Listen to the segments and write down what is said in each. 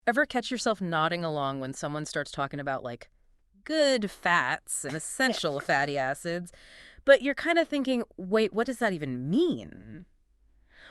Ever catch yourself nodding along when someone starts talking about, like, good fats and essential fatty acids, but you're kind of thinking, wait, what does that even mean?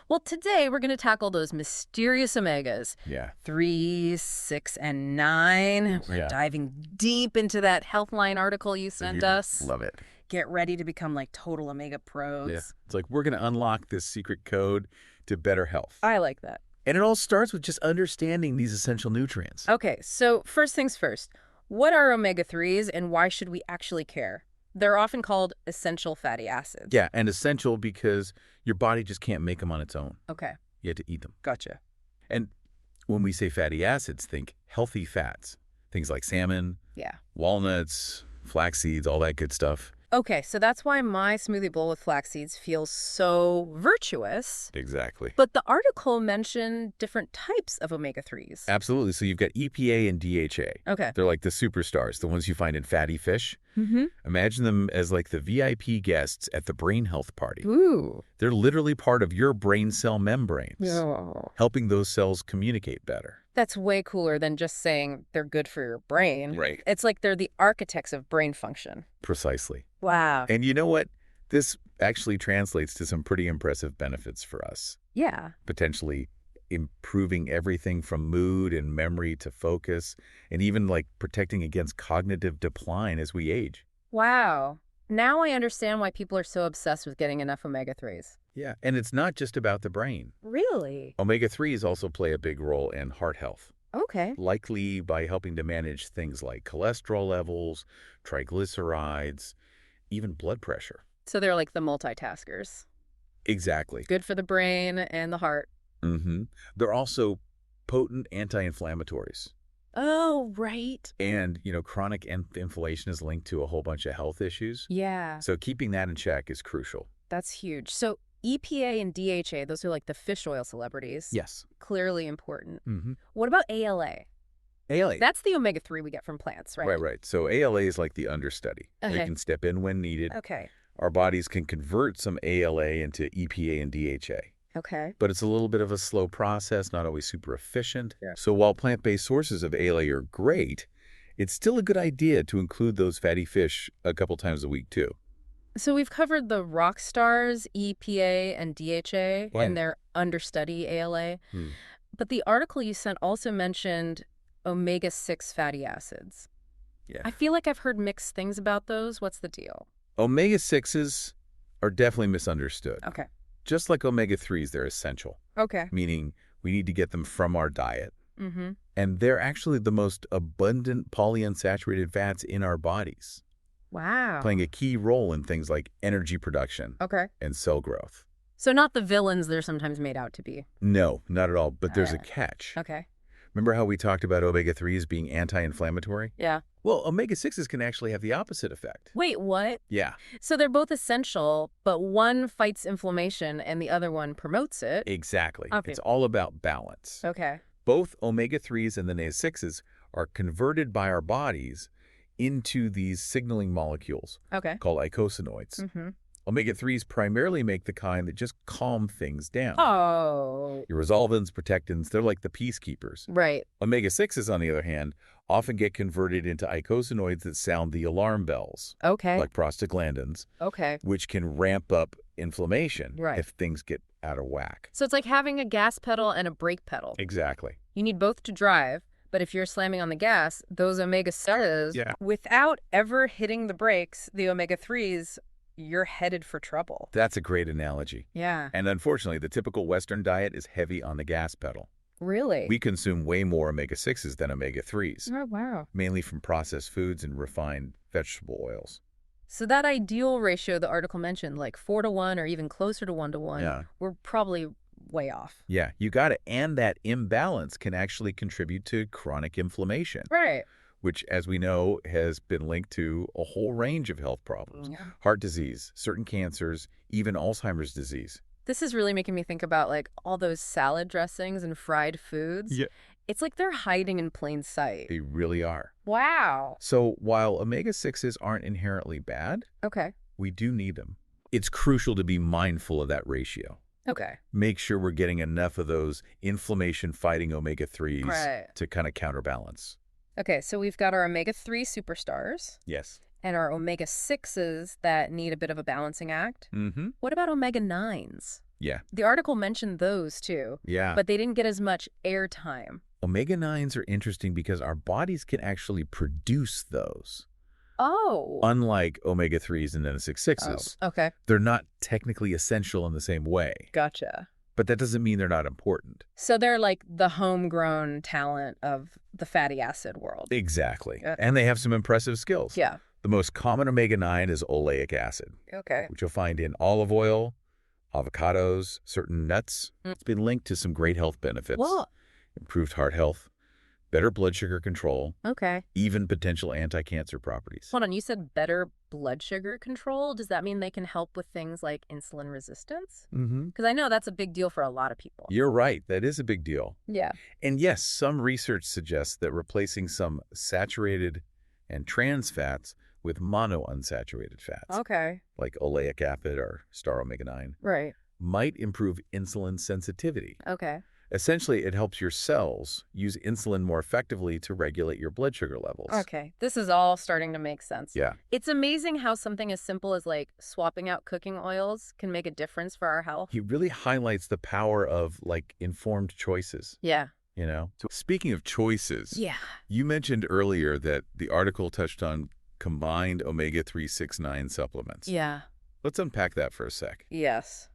Well, today we're going to tackle those mysterious omegas. Yeah. 3, 6, and 9. We're Yeah. diving deep into that Healthline article you sent us. Love it. Get ready to become like total omega pros. Yeah. It's like we're going to unlock this secret code to better health. I like that. And it all starts with just understanding these essential nutrients. Okay, so first things first. What are omega-3s and why should we actually care? They're often called essential fatty acids. Yeah, and essential because your body just can't make them on its own. Okay. You have to eat them. Gotcha. And when we say fatty acids, think healthy fats. Things like salmon, Yeah. walnuts, flax seeds, all that good stuff. Okay, so that's why my smoothie bowl with flax seeds feels so virtuous. Exactly. But the article mentioned different types of omega-3s. Absolutely. So you've got EPA and DHA. Okay. They're like the superstars, the ones you find in fatty fish. Mm-hmm. Imagine them as like the VIP guests at the brain health party. Ooh. They're literally part of your brain cell membranes, Oh. helping those cells communicate better. That's way cooler than just saying they're good for your brain. Right. It's like they're the architects of brain function. Precisely. Wow. And you know what? This actually translates to some pretty impressive benefits for us. Yeah. Potentially improving everything from mood and memory to focus, and even like protecting against cognitive decline as we age. Wow. Now I understand why people are so obsessed with getting enough omega-3s. Yeah, and it's not just about the brain. Really? Omega-3s also play a big role in heart health, Okay. likely by helping to manage things like cholesterol levels, triglycerides, even blood pressure. So they're like the multitaskers. Exactly. Good for the brain and the heart. Mm-hmm. They're also potent anti-inflammatories. Oh, right. And, chronic inflammation is linked to a whole bunch of health issues. Yeah, So keeping that in check is crucial. that's huge. So EPA and DHA, those are like the fish oil celebrities. Yes. Clearly important. Mm-hmm. What about ALA? ALA. That's the omega-3 we get from plants, right? Right. So ALA is like the understudy. Okay. They can step in when needed. Okay. Our bodies can convert some ALA into EPA and DHA. Okay. But it's a little bit of a slow process, not always super efficient. Yeah. So while plant-based sources of ALA are great, it's still a good idea to include those fatty fish a couple times a week too. So we've covered the rock stars, EPA and DHA, Right. and their understudy ALA. But the article you sent also mentioned omega-6 fatty acids. Yeah. I feel like I've heard mixed things about those. What's the deal? Omega-6s are definitely misunderstood. Okay. Just like omega-3s, they're essential, Okay. meaning we need to get them from our diet. Mm-hmm. And they're actually the most abundant polyunsaturated fats in our bodies, Wow. playing a key role in things like energy production Okay. and cell growth. So not the villains they're sometimes made out to be. No, not at all, but there's a Ah. catch. Okay. Remember how we talked about omega-3s being anti-inflammatory? Yeah. Well, omega-6s can actually have the opposite effect. Wait, what? Yeah, So they're both essential, but one fights inflammation and the other one promotes it. exactly. Okay. It's all about balance. Okay. Both omega-3s and the omega-6s are converted by our bodies into these signaling molecules Okay. called eicosanoids. Mm-hmm. Omega-3s primarily make the kind that just calm things down. Oh. Your resolvins, protectins, they're like the peacekeepers. Right. Omega-6s, on the other hand, often get converted into eicosanoids that sound the alarm bells, Okay. like prostaglandins, Okay. which can ramp up inflammation Right. if things get out of whack. So it's like having a gas pedal and a brake pedal. Exactly. You need both to drive, but if you're slamming on the gas, those omega-6s, Yeah. without ever hitting the brakes, the omega-3s, you're headed for trouble. That's a great analogy. Yeah. And unfortunately, the typical Western diet is heavy on the gas pedal. Really? We consume way more omega-6s than omega-3s, Oh, wow. mainly from processed foods and refined vegetable oils. So that ideal ratio the article mentioned, like 4-to-1 or even closer to 1-to-1, Yeah. we're probably way off. Yeah, you got it. And that imbalance can actually contribute to chronic inflammation, Right. which, as we know, has been linked to a whole range of health problems. Yeah. Heart disease, certain cancers, even Alzheimer's disease. This is really making me think about like all those salad dressings and fried foods. Yeah. It's like they're hiding in plain sight. They really are. Wow. So while omega-6s aren't inherently bad, Okay. we do need them. It's crucial to be mindful of that ratio. Okay. Make sure we're getting enough of those inflammation-fighting omega-3s Right. to kind of counterbalance. Okay, so we've got our omega-3 superstars Yes. and our omega-6s that need a bit of a balancing act. Mm-hmm. What about omega-9s? Yeah. The article mentioned those too, Yeah. but they didn't get as much airtime. Omega-9s are interesting because our bodies can actually produce those. Oh. Unlike omega-3s and omega-6s, Okay. they're not technically essential in the same way. Gotcha. But that doesn't mean they're not important. So they're like the homegrown talent of the fatty acid world. Exactly. And they have some impressive skills. Yeah. The most common omega-9 is oleic acid, Okay. which you'll find in olive oil, avocados, certain nuts. It's been linked to some great health benefits. Well, Improved heart health, better blood sugar control, okay. even potential anti-cancer properties. Hold on, you said better blood sugar control. Does that mean they can help with things like insulin resistance? Mm-hmm. Because I know that's a big deal for a lot of people. You're right. That is a big deal. Yeah. And yes, some research suggests that replacing some saturated and trans fats with monounsaturated fats, Okay. like oleic acid or star omega-9, Right. might improve insulin sensitivity. Okay. Essentially, it helps your cells use insulin more effectively to regulate your blood sugar levels. Okay. This is all starting to make sense. Yeah. It's amazing how something as simple as like swapping out cooking oils can make a difference for our health. He really highlights the power of informed choices, Yeah. So speaking of choices, Yeah. you mentioned earlier that the article touched on combined omega-369 supplements. Yeah. Let's unpack that for a sec. Yes.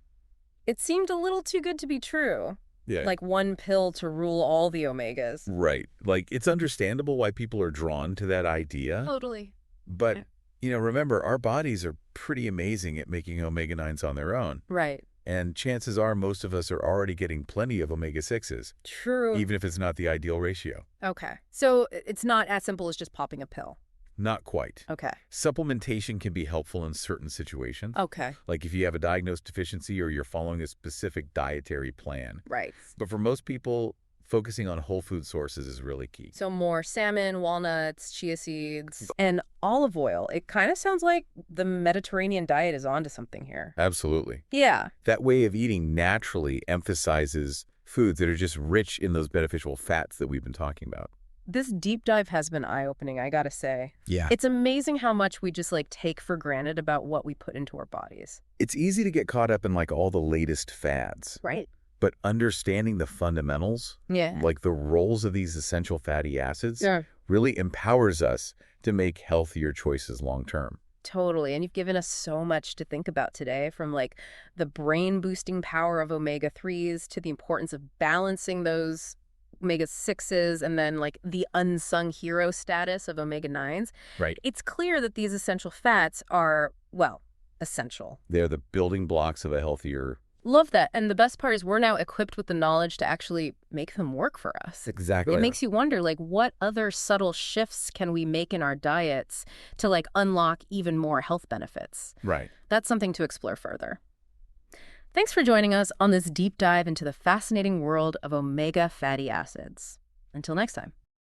It seemed a little too good to be true. Yeah. Like one pill to rule all the omegas. Right. It's understandable why people are drawn to that idea. Totally. But, remember, our bodies are pretty amazing at making omega-9s on their own. Right. And chances are most of us are already getting plenty of omega-6s, True. even if it's not the ideal ratio. Okay. So it's not as simple as just popping a pill. Not quite. Okay. Supplementation can be helpful in certain situations. Okay. Like if you have a diagnosed deficiency or you're following a specific dietary plan. Right. But for most people, focusing on whole food sources is really key. So more salmon, walnuts, chia seeds, and olive oil. It kind of sounds like the Mediterranean diet is onto something here. Absolutely. Yeah. That way of eating naturally emphasizes foods that are just rich in those beneficial fats that we've been talking about. This deep dive has been eye-opening, I gotta say. Yeah. It's amazing how much we just take for granted about what we put into our bodies. It's easy to get caught up in all the latest fads. Right. But understanding the fundamentals, Yeah. like the roles of these essential fatty acids, Yeah. really empowers us to make healthier choices long term. Totally. And you've given us so much to think about today, from the brain-boosting power of omega-3s to the importance of balancing those omega-6s and then the unsung hero status of omega-9s. Right. It's clear that these essential fats are, well, essential. They're the building blocks of a healthier. Love that. And the best part is we're now equipped with the knowledge to actually make them work for us. Exactly. It makes you wonder, what other subtle shifts can we make in our diets to unlock even more health benefits? Right. That's something to explore further. Thanks for joining us on this deep dive into the fascinating world of omega fatty acids. Until next time.